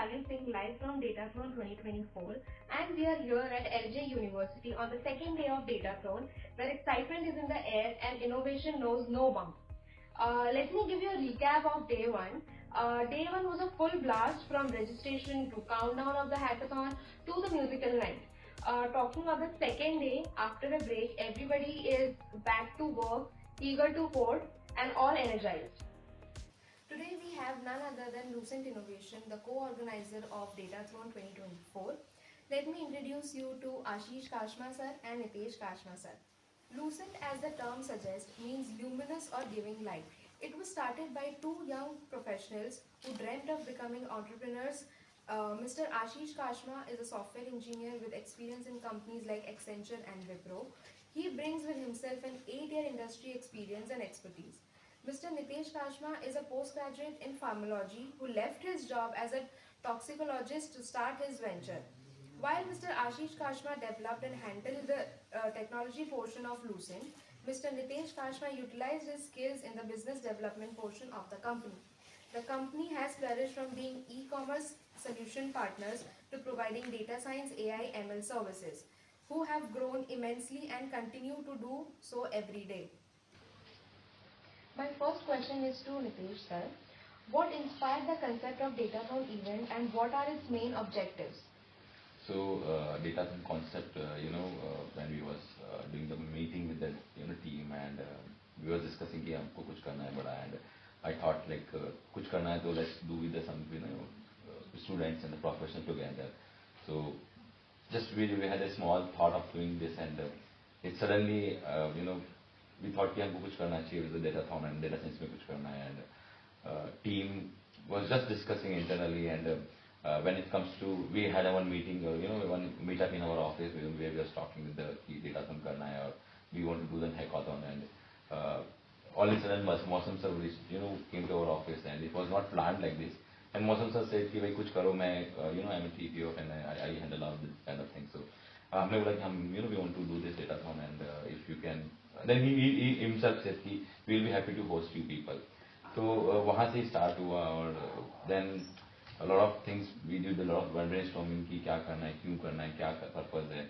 Shaleen Singh live from Datathlon 2024, and we are here at LJ University on the second day of Datathlon, where excitement is in the air and innovation knows no bounds. Let me give you a recap of day one. Day one was a full blast from registration to countdown of the hackathon to the musical night. Talking about the second day, after a break, everybody is back to work, eager to code, and all energized. Today we have none other than Lucent Innovation, the co-organizer of Datathlon 2024. Let me introduce you to Ashish Kashma sir and Nitesh Kashma sir. Lucent, as the term suggests, means luminous or giving light. It was started by two young professionals who dreamt of becoming entrepreneurs. Mr. Ashish Kashma is a software engineer with experience in companies like Accenture and Wipro. He brings with himself an 8-year industry experience and expertise. Mr. Nitesh Kashma is a postgraduate in pharmacology who left his job as a toxicologist to start his venture. While Mr. Ashish Kashma developed and handled the technology portion of Lucent, Mr. Nitesh Kashma utilized his skills in the business development portion of the company. The company has flourished from being e-commerce solution partners to providing data science, AI, ML services, who have grown immensely and continue to do so every day. My first question is to Nitesh sir. What inspired the concept of Datathlon event and what are its main objectives? So Datathlon concept, when we was doing the meeting with the team and we were discussing कि हमको कुछ करना है बड़ा, and I thought like कुछ करना है तो let's do with the some students and the professionals together. So just we had a small thought of doing this, and it suddenly we thought कि हमको कुछ करना चाहिए with the Datathlon and data science में कुछ करना है, and team was just discussing internally, and when it comes to, we had one meeting, one meetup in our office where we were talking with the Datathlon करना है, or we want to do the hackathon, and all of a sudden Mausam sir came to our office, and it was not planned like this, and Mausam sir said कि भाई कुछ करो, मैं I'm a TPO and I handle all this kind of thing, so हमने बोला कि हम we want to do this Datathlon, and if you can, then he himself said कि we will be happy to host you people. तो वहाँ से start हुआ, और then a lot of things we did, a lot of brainstorming कि क्या करना है, क्यों करना है, क्या पर्पज है.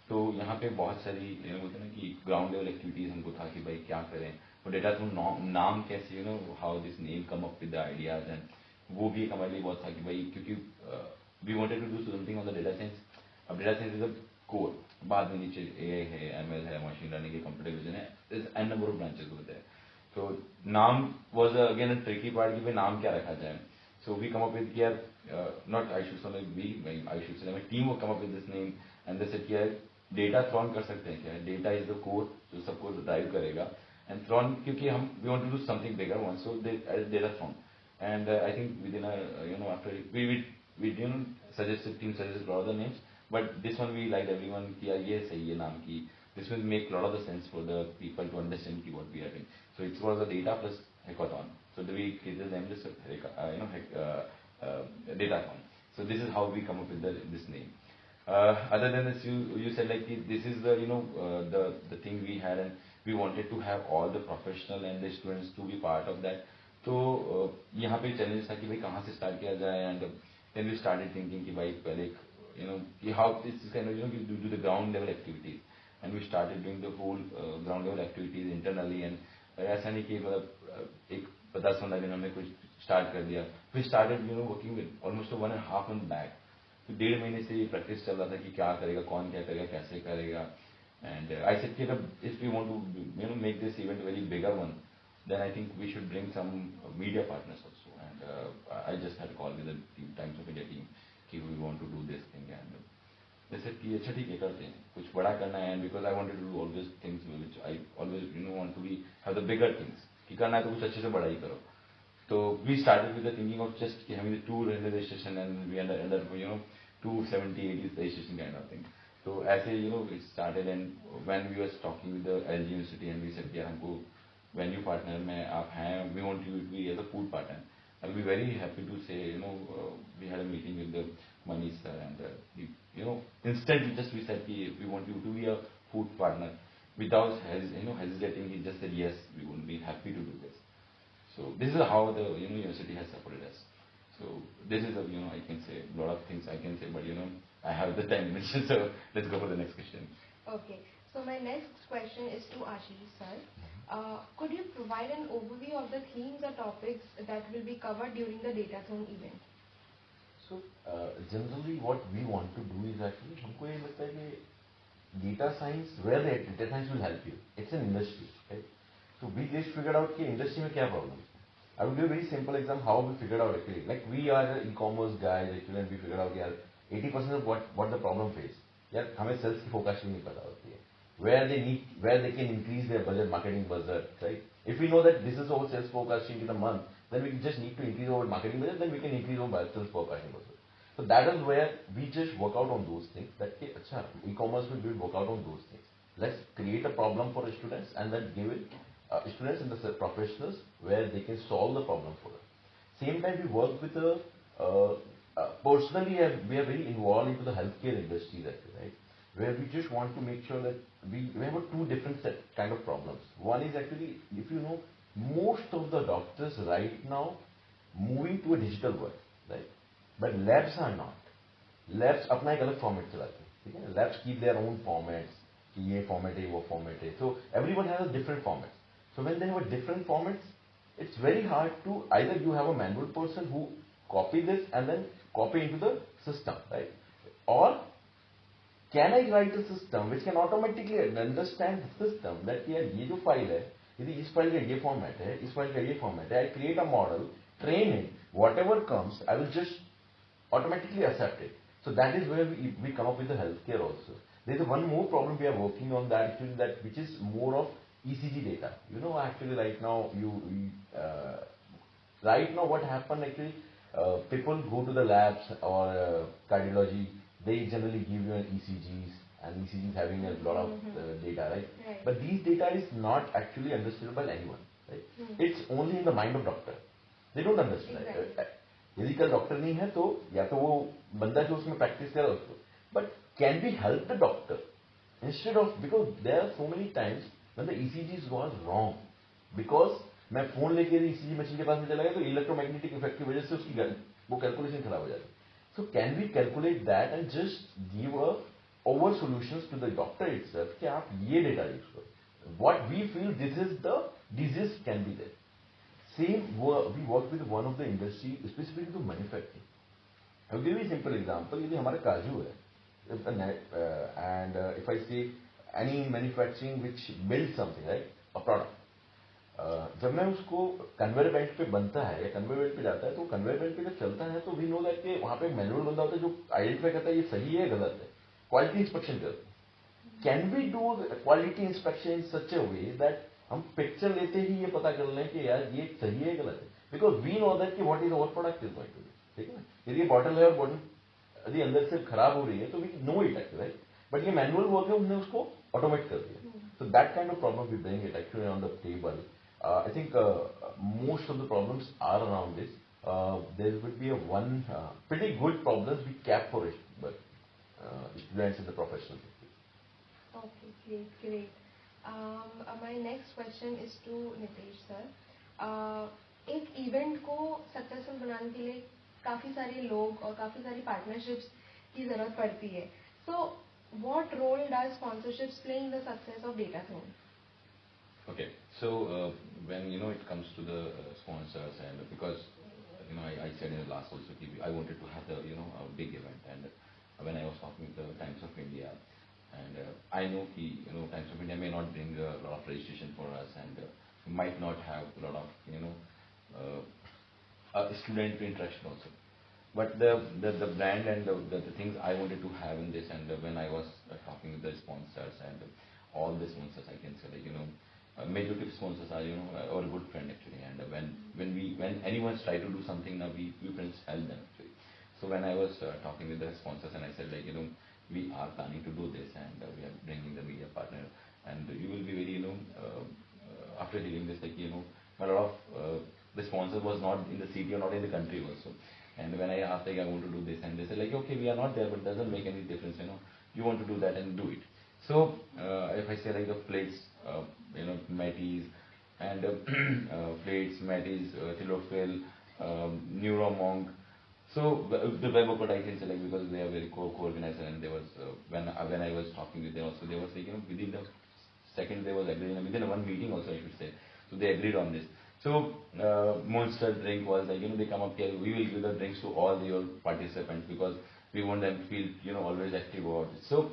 तो यहाँ पे बहुत सारी बोलते हैं ना कि ग्राउंड लेवल एक्टिविटीज हमको था कि भाई क्या करें, और Datathlon नाम कैसे, how this name come up with the ideas, and वो भी एक हमारे लिए बहुत था कि भाई क्योंकि we wanted to do something on the data science. अब data science is a core, बाद में नीचे AI है, ML है, मशीन लर्निंग है, कंप्यूटर विजन है, एन नंबर ऑफ ब्रांचेस होते हैं. तो नाम was again a tricky part कि भाई नाम क्या रखा जाए. So we come up with here, not I should say we, I should say my team will come up with this name, and they said here Datathlon कर सकते हैं क्या, data is the core जो सबको drive करेगा, and Thron क्योंकि हम we want to do something bigger one, so they added Datathlon, and I think within a after we suggested, team suggested a lot of the names, but this one we liked everyone कि यार ये सही है नाम की, this will make a lot of the sense for the people to understand what we are doing. So it was a data plus hackathon. So we created them this Datathlon. So this is how we come up with this name. Other than this, you said like this is the the thing we had, and we wanted to have all the professional and the students to be part of that. तो यहाँ पे challenge था कि भाई कहाँ से start किया जाए, and then we started thinking कि भाई पहले कि how this is kind of you do the ground level activities, and we started doing the whole ground level activities internally, and ऐसा नहीं कि मतलब एक 10-15 दिन हमने कुछ स्टार्ट कर दिया. We started working with almost 1.5 months back. तो 1.5 महीने से ये प्रैक्टिस चल रहा था कि क्या करेगा, कौन क्या करेगा, कैसे करेगा, and I said कि if we want to make this event a very bigger one, then I think we should bring some media partners also, and I just had a call with the Times of India team कि we want to do this thing, and they said कि अच्छा ठीक है करते हैं, कुछ बड़ा करना है, and because I wanted to do all these things which I always want to have the bigger things, कि करना है तो कुछ अच्छे से बड़ा ही करो. So we started with the thinking of just having the 2 railway station, and we ended up 270-80 station kind of thing. So as it started, and when we were talking with the LG University, and we said कि हमको venue partner में आप हैं, we want you to be as a food partner. I'll be very happy to say we had a meeting with the Manish sir, and instantly just we said कि we want you to be a food partner. Without hesitating, he just said yes, we would be happy to do this. So this is how the university has supported us. So this is a, I can say a lot of things I can say, but I have the 10 minutes, so let's go for the next question. Okay. So my next question is to Ashish sir. Could you provide an overview of the themes or topics that will be covered during the Datathon event? So generally what we want to do is actually हमको ये लगता है कि data science, where the data science will help you. It's an industry, right? So we just figured out कि industry में क्या problem है. I will give a very simple example how we figured out actually. Like we are the e-commerce guys actually, and we figured out यार 80% of what the problem face. यार हमें sales की forecasting नहीं पता होती है. Where they can increase their budget, marketing budget, right? If we know that this is our sales forecasting in a month, then we just need to increase our marketing budget, then we can increase our sales forecasting budget. So that is where we just work out on those things. That अच्छा e-commerce will work out on those things. Let's create a problem for students and then give it students and the professionals where they can solve the problem for them. Same time we work with personally we are very involved into the healthcare industry actually, right? Where we just want to make sure that we have two different kind of problems. One is actually, if you know, most of the doctors right now moving to a digital world, right? But labs are not. Labs अपना एक अलग format चलाते हैं, ठीक है? Labs keep their own formats, कि ये format है, वो format है. So everyone has a different format. So when they have a different formats, it's very hard to either you have a manual person who copy this and then copy into the system, right? Or can I write a system which can automatically understand the system that यार ये जो file है, यदि इस file का ये format है, इस file का ये format है, I create a model, train it, whatever comes, I will just automatically accept it. So that is where we come up with the healthcare also. There is one more problem we are working on that actually, that which is more of ECG data. You know, actually right now right now what happened actually, people go to the labs or cardiology, they generally give you an ECGs, and ECG is having a lot of data, right? But these data is not actually understood by anyone, right? It's only in the mind of doctor. They don't understand. Exactly. यदि कल doctor नहीं है तो या तो वो बंदा जो उसमें प्रैक्टिस कर रहा है उसको, but can be help the doctor instead of, because there are so many times when the ECGs was wrong, because मैं फोन लेके ईसीजी मशीन के पास में चला गया तो इलेक्ट्रोमैग्नेटिक इफेक्ट की वजह से उसकी वो कैलकुलेशन खराब हो जाती है. So can we calculate that and just give a over solutions to the doctor itself कि आप ये डेटा यूज करो, what we feel this is the disease can be there. Same, we work with one of the industry specifically to manufacturing. I'll give you a simple example. यदि हमारा काजू है, and if I say any manufacturing which builds something, right, a product, जब मैं उसको conveyor belt पे बनता है या कन्वेयर बेल्ट पे जाता है तो कन्वेयर बेल्ट पे जब चलता है तो वी नो दैट कि वहां पे एक मैनुअल बंदा होता है जो आइडेंटिफाई करता है ये सही है गलत है, क्वालिटी इंस्पेक्शन करता है. Can we do quality inspection in such a way that हम पिक्चर लेते ही ये पता कर लें कि यार ये सही है गलत है, बिकॉज वी नो दैट कि what is our product is going to be, ठीक है ना. यदि ये बॉटल है और बॉटल यदि अंदर से खराब हो रही है तो we know it actually, right, but ये मैनुअल वर्क है, उन्होंने उसको ऑटोमेट कर दिया. So that kind of problem we bring it actually on the table. I think most of the problems are around this. There would be a one pretty good problems we cap for it, but students in the professional. Okay, great. My next question is to Nitesh sir. एक event को successful बनाने के लिए काफी सारे लोग और काफी सारी पार्टनरशिप्स की जरूरत पड़ती है. So, what role does sponsorships play in the success of Datathon? Okay, so when it comes to the sponsors, and because I said in the last also I wanted to have the a big event, and when I was talking with the Times of India, and I know Times of India may not bring a lot of registration for us, and might not have a lot of student interaction also. But the brand and the things I wanted to have in this, and when I was talking with the sponsors and all the sponsors, I can say that majority of sponsors are our good friend actually, and when anyone try to do something now, we friends help them actually. So when I was talking with the sponsors and I said we are planning to do this, and we are bringing the media partner, and you will be very after hearing this a lot of the sponsor was not in the city or not in the country also. And when I asked I want to do this, and they said okay, we are not there, but it doesn't make any difference, you want to do that and do it. So if I say the plates, Matties, and plates, Matties, Thilophil, Neuromonk, So the web workout I can say like because they are very co-organized and there was when I was talking with them also they was like within the second they was agreeing within one meeting also I should say. So they agreed on this. So Monster drink was like they come up here we will give the drinks to all your participants because we want them to feel always active about it. So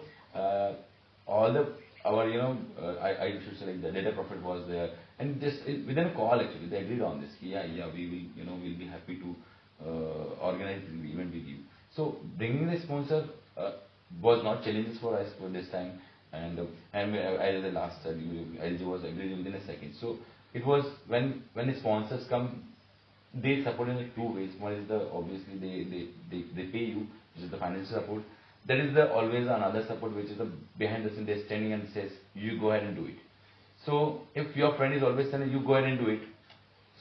all the our I should say like the data profit was there and this within a call actually they agreed on this. Yeah we will we'll be happy to organize the event with you. So bringing the sponsor was not challenges for us for this time, and as the last said, LG was agreed within a second. So it was when the sponsors come, they support in two ways. One is the obviously they pay you, which is the financial support. There is the always another support which is the behind the scene. They're standing and says you go ahead and do it. So if your friend is always saying you go ahead and do it.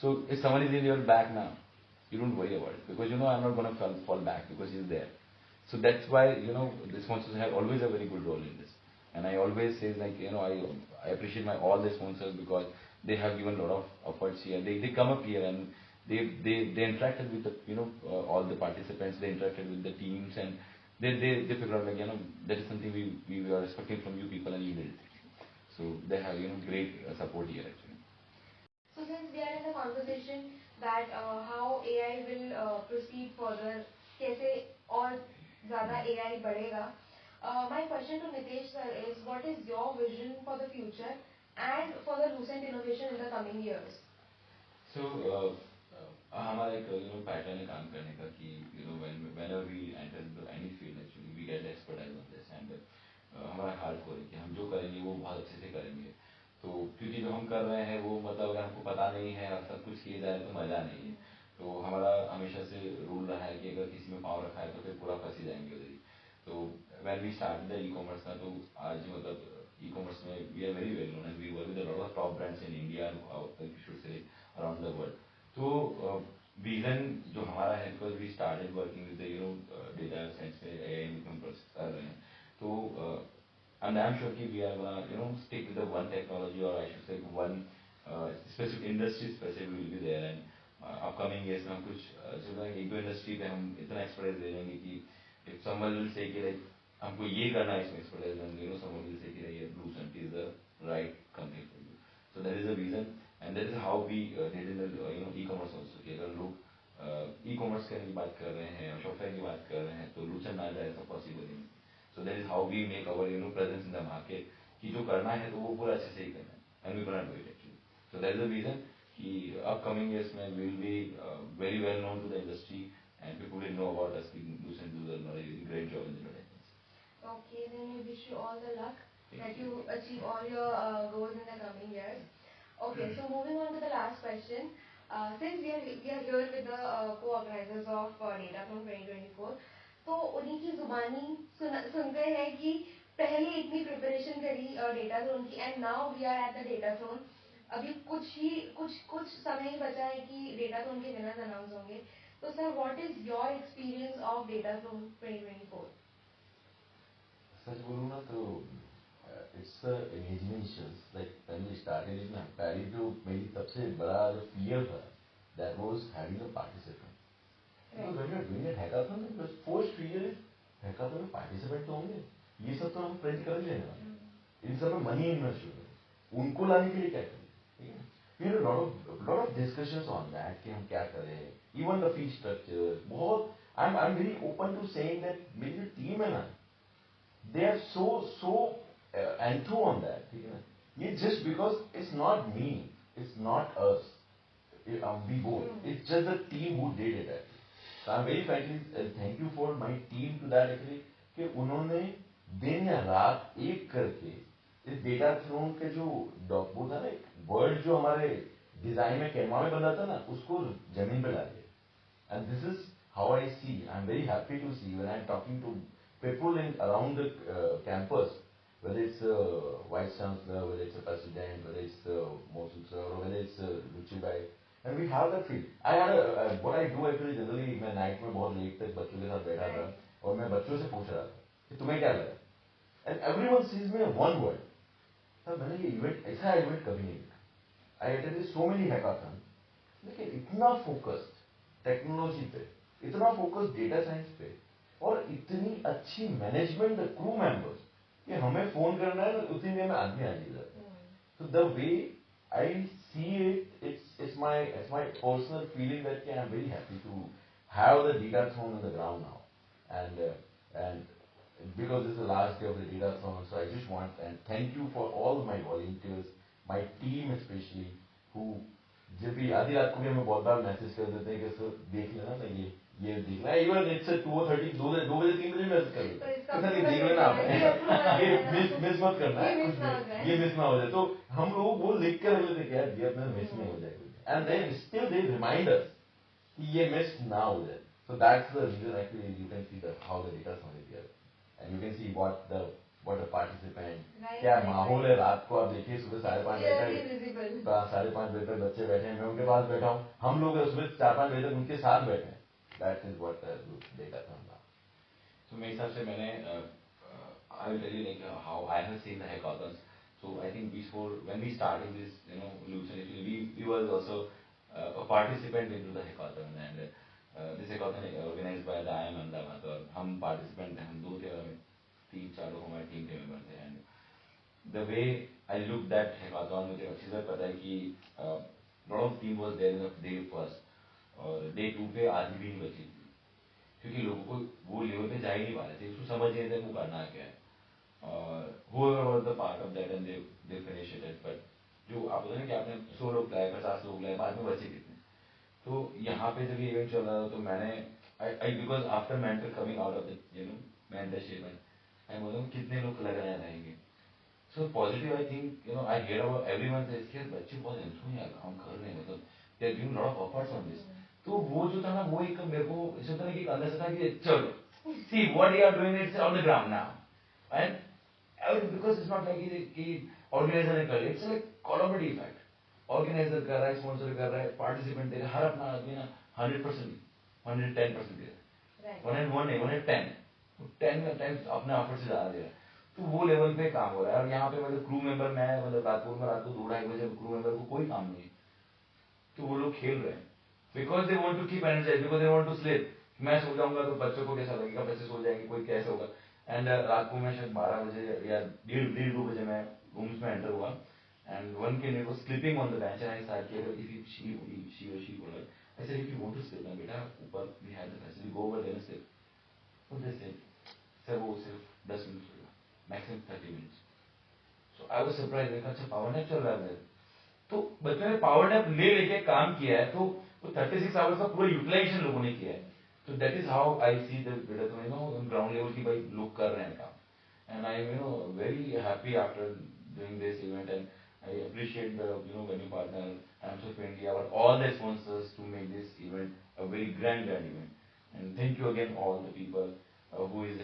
So if someone is in your back now, you don't worry about it because I'm not going to fall back because he's there. So that's why the sponsors have always a very good role in this. And I always say like I appreciate my all the sponsors because they have given a lot of efforts here. They come up here and they interacted with the all the participants. They interacted with the teams and they figured out like that is something we were expecting from you people and you did it. So they have great support here actually. So since we are in the conversation that how AI will proceed further, कैसे और ज़्यादा AI बढ़ेगा, my question to Nitesh sir is what is your vision for the future and for the Lucent innovation in the coming years? So हमारा एक pattern है काम करने का कि whenever we enter into any field actually we get expertise on this and हमारा hardcore है कि हम जो करेंगे वो बहुत अच्छे से करेंगे. तो क्योंकि जो हम कर रहे हैं वो मतलब अगर हमको पता नहीं है और सब कुछ किए जाए तो मज़ा नहीं है. तो हमारा हमेशा से रूल रहा है कि अगर किसी में पाँव रखा है तो फिर पूरा फंस ही जाएंगे उधर ही. तो when we started the e-commerce ना तो आज मतलब e-commerce में we are very well known and we work with a lot of top brands in India and you should say around the world. तो विजन जो हमारा है because we started working with the data science में AI में process कर रहे हैं. तो and I'm sure कि we are gonna stick with the one technology or I should say one specific industry specific will be there and upcoming years में हम कुछ जो है एक दो इंडस्ट्री पे हम इतना एक्सपर्टाइज दे देंगे कि if someone will say कि like हमको ये करना है इसमें expertise and someone will say कि ये Lucent is the right company for you. So that is the reason and that is how we did in the e-commerce also कि अगर लोग e-commerce की बात कर रहे हैं और Shopify की बात कर रहे हैं तो Lucent ना जाए तो possible नहीं. So that is how we make our presence in the market कि जो करना है तो वो पूरा अच्छे से ही करना है and we gonna do it actually. So that is the reason कि upcoming years में we will be very well known to the industry and people will know about us कि Lucent do a great job in the data. Okay, then we wish you all the luck that you achieve all your goals in the coming years. Okay, so moving on to the last question. Since we are here with the co-organizers of DataThon 2024, तो उन्हीं की जुबानी सुनते हैं कि पहले इतनी preparation करी डेटाथ्रोन की and now we are at the datathon. अभी कुछ समय ही बचा है कि डेटाथ्रोन के विनर्स अनाउंस होंगे. तो sir what is your experience of datathon 2024? सच बोलूँ ना तो it's imaginations like when we started it ना पहली जो मेरी सबसे बड़ा जो फियर था that was having a participant. Because when you're doing a hackathon, the first fear is hackathon में participant तो होंगे, ये सब तो हम print कर ही लेने वाले, इन सब में money invest होगा, उनको लाने के लिए क्या करें, ठीक है? We had a lot of discussions on that कि हम क्या करें, even the fee structure, बहुत I'm very open to saying that मेरी जो team है ना, they are so enthu on that, ठीक है ना? ये just because it's not me, it's not us, we both, it's just the team who did it actually. So I'm very frankly thank you for my team to that actually कि उन्होंने दिन या रात एक करके इस डेटाथ्रोन के जो वो था ना वर्ड जो हमारे डिजाइन में कैनवा में बना था ना उसको जमीन पे ला दिया. And this is how I see. I'm very happy to see when I'm talking to people in around the campus, whether it's vice chancellor, whether it's a president, whether it's Mosul sir, or whether it's Ruchi Bhai. And we have that feel. I had what I do actually generally मैं night में बहुत late तक बच्चों के साथ बैठा था और मैं बच्चों से पूछ रहा था कि तुम्हें क्या लगा. And everyone sees me one word. तब मैंने ये इवेंट ऐसा इवेंट कभी नहीं देखा. I attended so many hackathon लेकिन इतना फोकस्ड टेक्नोलॉजी पे इतना फोकस डेटा साइंस पे और इतनी अच्छी मैनेजमेंट द क्रू मेंबर्स कि हमें फोन करना है तो उतनी देर में आदमी आ जाएगा. So the way I see it, it's my personal feeling that I'm very happy to have the Datathon on the ground now, and because this is the last day of the Datathon, so I just want and thank you for all my volunteers, my team especially, who जब भी आधी रात को भी हमें बहुत बार message कर देते हैं कि सर देख लेना ना ये देख लेना. इवन इट्स 2:30 2 बजे 3 बजे मैसेज कर देते हैं सर ये देख लेना आप ये मिस मत करना है ये मिस ना हो जाए. तो हम लोग वो लिख कर रख लेते कि यार ये अपना मिस नहीं हो जाए and they still they remind us कि ये मिस ना हो जाए. So that's the reason actually you can see how the data sound is here and you can see what the participant क्या माहौल है. रात को आप देखिए सुबह 5:30 बजे तक 5:30 बजे तक बच्चे बैठे हैं. मैं उनके पास बैठा हूँ. हम लोग सुबह 4-5 बजे तक उनके साथ बैठे हैं. That is what the data sound now. So मेरे हिसाब से मैंने I will tell you like how I have seen the hackathons. So I think before when we started this, Lucian, actually we was also a participant into the hackathon, and this hackathon organized by the IIM Ahmedabad. और हम participant थे. हम 2 थे और 3-4 लोग हमारे team के member थे. And the way I looked at hackathon, मुझे अच्छी तरह पता है कि lot of team was there in the day first और day 2 पे आधी भी नहीं बची थी क्योंकि लोगों को वो लेवल पे जा ही नहीं पा रहे थे. उसको समझ नहीं था वो करना क्या है. और whoever was the part of that and they finished it. But जो आप बोलते हैं कि आपने 100 लोग लाए 50 लोग लाए बाद में बचे कितने. तो यहाँ पे जब ये इवेंट चल रहा था तो मैंने I because after mentor coming out of the mentorship and I बोला कितने लोग लग रहे रहेंगे. So positive I think I hear about everyone says कि बच्चे बहुत इंस्पायर हैं काम कर रहे हैं मतलब they are giving lot of efforts on this. तो वो जो था ना वो एक मेरे को इस तरह की अंदर से था कि चलो see what you are doing it's on the ground now and because it's not like कि organizer ने कर लिया. It's like collaborative effect. Organizer कर रहा है sponsor कर रहा है participant दे रहा है हर अपना आदमी ना 100% 110% दे रहा है. 101 नहीं 110 10 अपने ऑफर से ज्यादा दे रहा है. तो वो लेवल पे काम हो रहा है. और यहाँ पे मतलब क्रू मेंबर मैं मतलब रात को 2-2:30 बजे क्रू मेंबर को कोई काम नहीं है तो वो लोग खेल रहे हैं because they want to keep energise because they want to sleep. मैं सो जाऊंगा तो बच्चों को कैसा लगेगा. बच्चे सो जाएंगे कोई कैसे होगा. एंड रात को मैं शायद 12 बजे या 1:30-2 बजे मैं रूम्स में एंटर हुआ and one can was sleeping on the bench and I start किया इफ शी बोला I said if you want to sleep ना बेटा ऊपर we have the facility go over there and sleep. तो they said sir वो सिर्फ 10 minute सोएगा maximum 30 minutes. So I was surprise. देखा अच्छा पावर नैप चल रहा है. तो बच्चों ने पावर नैप ले लेके काम किया है तो वो 36 आवर्स का पूरा यूटिलाइजेशन लोगों ने किया है. तो that is how I see the ground level की भाई लोग कर रहे हैं काम. And I am very happy after doing this event and I appreciate the venue partner AMSOF India और all the sponsors to make this event a very grand event. And thank you again all the people who is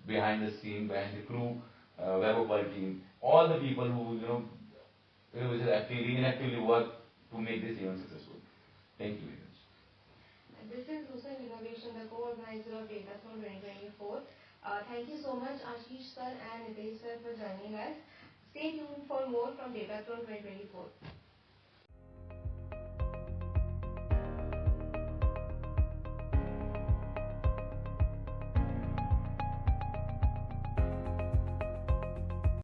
behind the scene, behind the crew, WebOpal team, all the people who which is inactively work to make this event successful. Thank you very much. This is Lucent Innovation, the co-organizer of Datathon 2024. Thank you so much Ashish sir and Nitesh sir for joining us. Stay tuned for more from Datathon 2024.